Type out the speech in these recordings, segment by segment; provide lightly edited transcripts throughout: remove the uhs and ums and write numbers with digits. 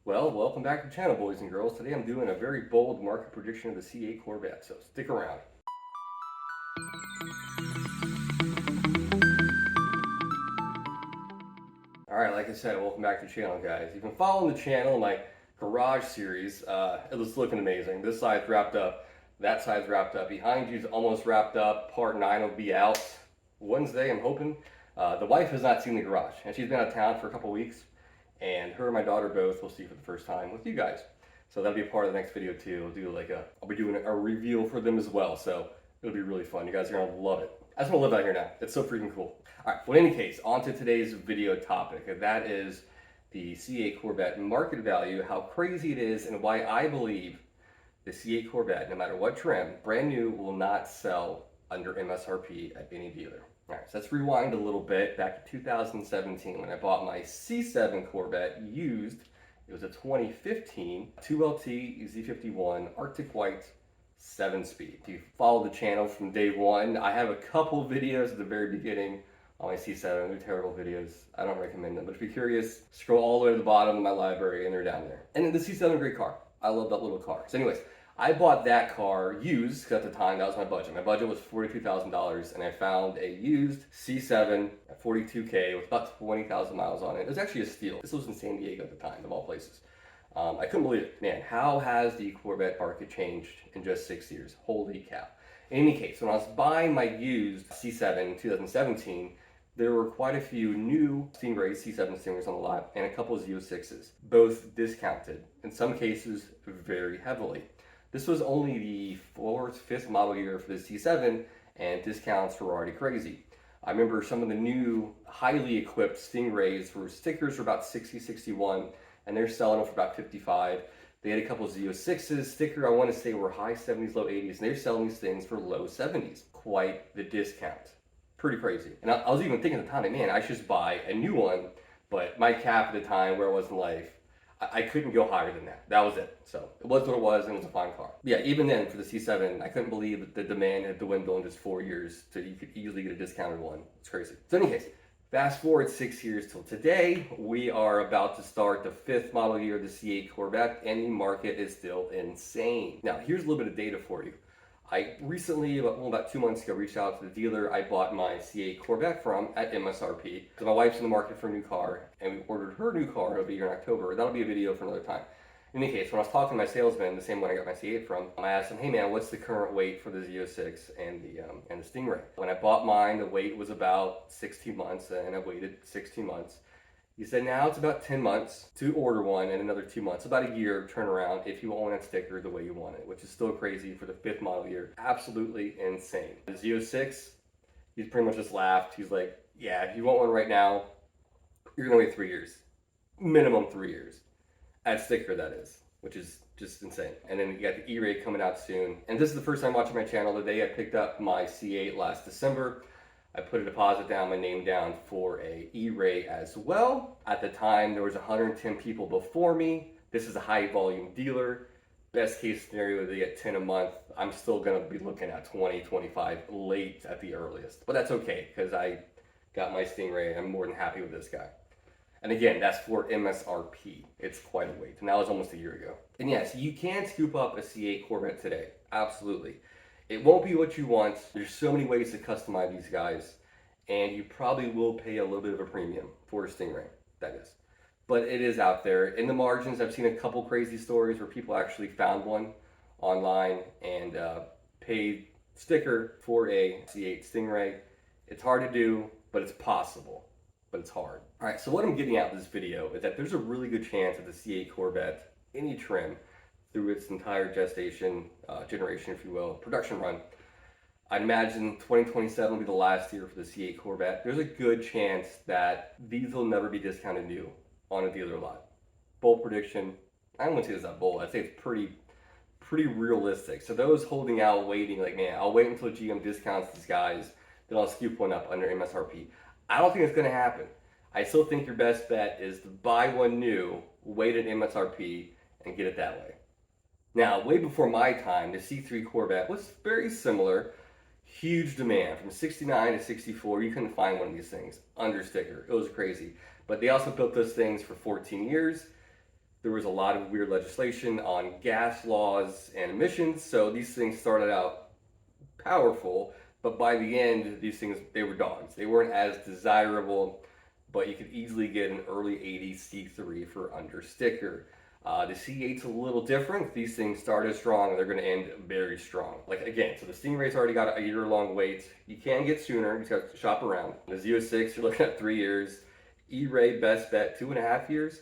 Well, welcome back to the channel, boys and girls. Today I'm doing a very bold market prediction of the C8 Corvette, so stick around. Alright, like I said, welcome back to the channel, guys. You've been following the channel, my garage series. It was looking amazing. This side's wrapped up, that side's wrapped up. Behind you's almost wrapped up. Part 9 will be out Wednesday, I'm hoping. The wife has not seen the garage, and she's been out of town for a couple weeks. And her and my daughter both will see for the first time with you guys. So that'll be a part of the next video too. I'll be doing a reveal for them as well. So it'll be really fun. You guys are gonna love it. I just wanna live out here now. It's so freaking cool. All right, well, in any case, on to today's video topic. And that is the C8 Corvette market value, how crazy it is, and why I believe the C8 Corvette, no matter what trim, brand new, will not sell under MSRP at any dealer. All right, so let's rewind a little bit back to 2017 when I bought my C7 Corvette used. It was a 2015 2LT Z51 Arctic White 7-speed. If you follow the channel from day one, I have a couple videos at the very beginning on my C7. They're terrible videos. I don't recommend them, but if you're curious, scroll all the way to the bottom of my library and they're down there. And then the C7, great car. I love that little car. So anyways, I bought that car used, because at the time that was my budget. My budget was $42,000, and I found a used C7 at $42K with about 20,000 miles on it. It was actually a steal. This was in San Diego at the time, of all places. I couldn't believe it. Man, how has the Corvette market changed in just 6 years? Holy cow. In any case, when I was buying my used C7 in 2017, there were quite a few new Stingrays, C7 Stingrays on the lot, and a couple of Z06s, both discounted, in some cases very heavily. This was only the 4th, 5th model year for the C7, and discounts were already crazy. I remember some of the new highly equipped Stingrays for stickers were about 60, 61, and they're selling them for about 55. They had a couple of Z06s, sticker I want to say were high 70s, low 80s, and they're selling these things for low 70s. Quite the discount. Pretty crazy. And I was even thinking at the time, man, I should just buy a new one, but my cap at the time, where I was in life, I couldn't go higher than that. That was it. So it was what it was, and it was a fine car. Yeah, even then for the C7, I couldn't believe that the demand had dwindled in just 4 years, so you could easily get a discounted one. It's crazy. So in any case, fast forward 6 years till today, we are about to start the 5th model year of the C8 Corvette, and the market is still insane. Now, here's a little bit of data for you. I recently, about 2 months ago, reached out to the dealer I bought my C8 Corvette from at MSRP, because my wife's in the market for a new car, and we ordered her new car. It'll be here in October. That'll be a video for another time. In any case, when I was talking to my salesman, the same one I got my C8 from, I asked him, hey man, what's the current weight for the Z06 and the Stingray? When I bought mine, the wait was about 16 months, and I waited 16 months. He said now it's about 10 months to order one, and another 2 months, about a year turnaround if you own that sticker the way you want it, which is still crazy for the 5th model year. Absolutely insane. The Z06, he's pretty much just laughed. He's like, yeah, if you want one right now, you're gonna wait 3 years. Minimum 3 years. At sticker, that is, which is just insane. And then you got the E-Ray coming out soon. And this is the first time watching my channel. The day I picked up my C8 last December, I put a deposit down, my name down for a E-Ray as well. At the time, there was 110 people before me. This is a high volume dealer. Best case scenario, they get 10 a month. I'm still gonna be looking at 20, 25 late at the earliest. But that's okay, because I got my Stingray and I'm more than happy with this guy. And again, that's for MSRP. It's quite a wait. And that was almost a year ago. And yes, you can scoop up a C8 Corvette today. Absolutely. It won't be what you want. There's so many ways to customize these guys, and you probably will pay a little bit of a premium for a Stingray, that is. But it is out there. In the margins, I've seen a couple crazy stories where people actually found one online and paid sticker for a C8 Stingray. It's hard to do, but it's possible, but it's hard. All right, so what I'm getting out of this video is that there's a really good chance that the C8 Corvette, any trim, through its entire gestation, generation, if you will, production run. I'd imagine 2027 will be the last year for the C8 Corvette. There's a good chance that these will never be discounted new on a dealer lot. Bold prediction. I wouldn't say it's that bold. I'd say it's pretty realistic. So those holding out, waiting, like, man, I'll wait until GM discounts these guys, then I'll scoop one up under MSRP. I don't think it's going to happen. I still think your best bet is to buy one new, wait at MSRP, and get it that way. Now, way before my time, the C3 Corvette was very similar. Huge demand from 69 to 64. You couldn't find one of these things under sticker. It was crazy. But they also built those things for 14 years. there was a lot of weird legislation on gas laws and emissions. So these things started out powerful, but by the end, these things, they were dogs. They weren't as desirable, but you could easily get an early 80s C3 for under sticker. The C8's a little different. These things started strong and they're going to end very strong. Like again, so the Stingray's already got a year-long wait. You can get sooner. You just got to shop around. The Z06, you're looking at 3 years. E-Ray, best bet, 2.5 years.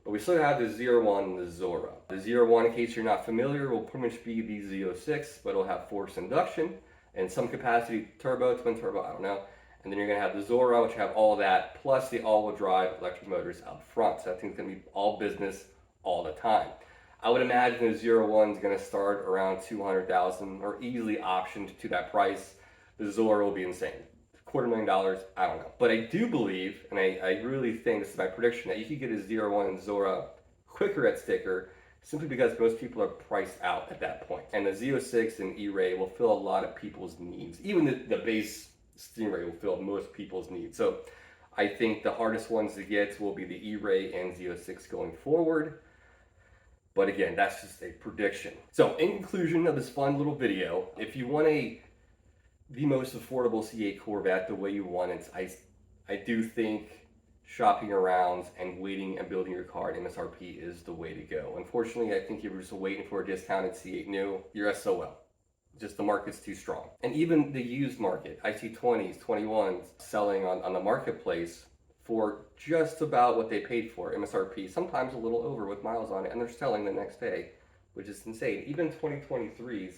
But we still have the Z01 and the Zora. The Z01, in case you're not familiar, will pretty much be the Z06, but it'll have forced induction and some capacity turbo, twin turbo, I don't know. And then you're going to have the Zora, which have all that, plus the all-wheel drive electric motors out front. So I think it's going to be all business all the time. I would imagine the 01 is going to start around 200,000 or easily optioned to that price. The Zora will be insane. $250,000, I don't know. But I do believe, and I really think, this is my prediction, that you could get a 01 and Zora quicker at sticker simply because most people are priced out at that point. And the Z06 and E-Ray will fill a lot of people's needs. Even the base Stingray will fill most people's needs. So I think the hardest ones to get will be the E-Ray and Z06 going forward. But again, that's just a prediction. So in conclusion of this fun little video, if you want the most affordable C8 Corvette the way you want it, I do think shopping around and waiting and building your car at MSRP is the way to go. Unfortunately, I think if you're just waiting for a discounted C8 new, you're SOL. Just the market's too strong. And even the used market, I see 20s, 21s selling on the marketplace for just about what they paid for, MSRP, sometimes a little over with miles on it, and they're selling the next day, which is insane. Even 2023s,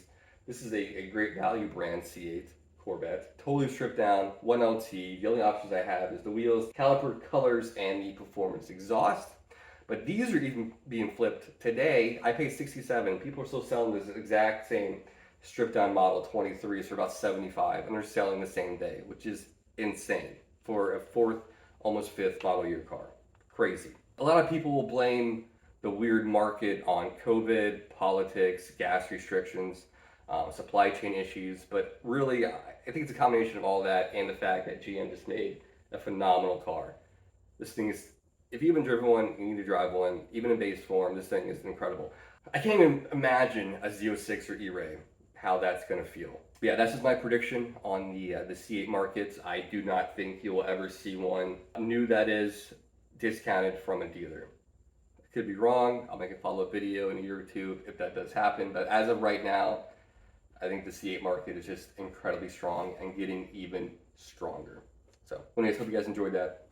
this is a great value brand C8 Corvette, totally stripped down, 1LT. The only options I have is the wheels, caliper colors, and the performance exhaust. But these are even being flipped today. I paid $67. People are still selling this exact same stripped down model 23s for about $75, and they're selling the same day, which is insane for a fourth, almost fifth model year car. Crazy. A lot of people will blame the weird market on COVID, politics, gas restrictions, supply chain issues, but really I think it's a combination of all that and the fact that GM just made a phenomenal car. This thing is, if you haven't driven one, you need to drive one. Even in base form, this thing is incredible. I can't even imagine a Z06 or E-Ray, how that's going to feel. But yeah, that's just my prediction on the C8 markets. I do not think you will ever see one new that is discounted from a dealer. I could be wrong. I'll make a follow-up video in a year or two if that does happen. But as of right now, I think the C8 market is just incredibly strong and getting even stronger. So anyways, hope you guys enjoyed that.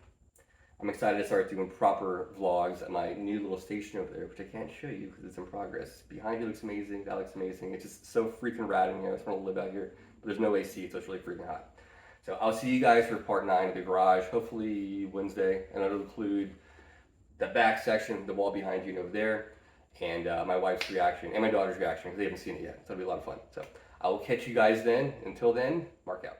I'm excited to start doing proper vlogs at my new little station over there, which I can't show you because it's in progress. Behind you looks amazing, that looks amazing. It's just so freaking rad in here. I just want to live out here. But there's no AC, so it's really freaking hot. So I'll see you guys for part 9 of the garage, hopefully Wednesday. And it'll include the back section, the wall behind you and over there, and my wife's reaction and my daughter's reaction because they haven't seen it yet. So it'll be a lot of fun. So I will catch you guys then. Until then, Mark out.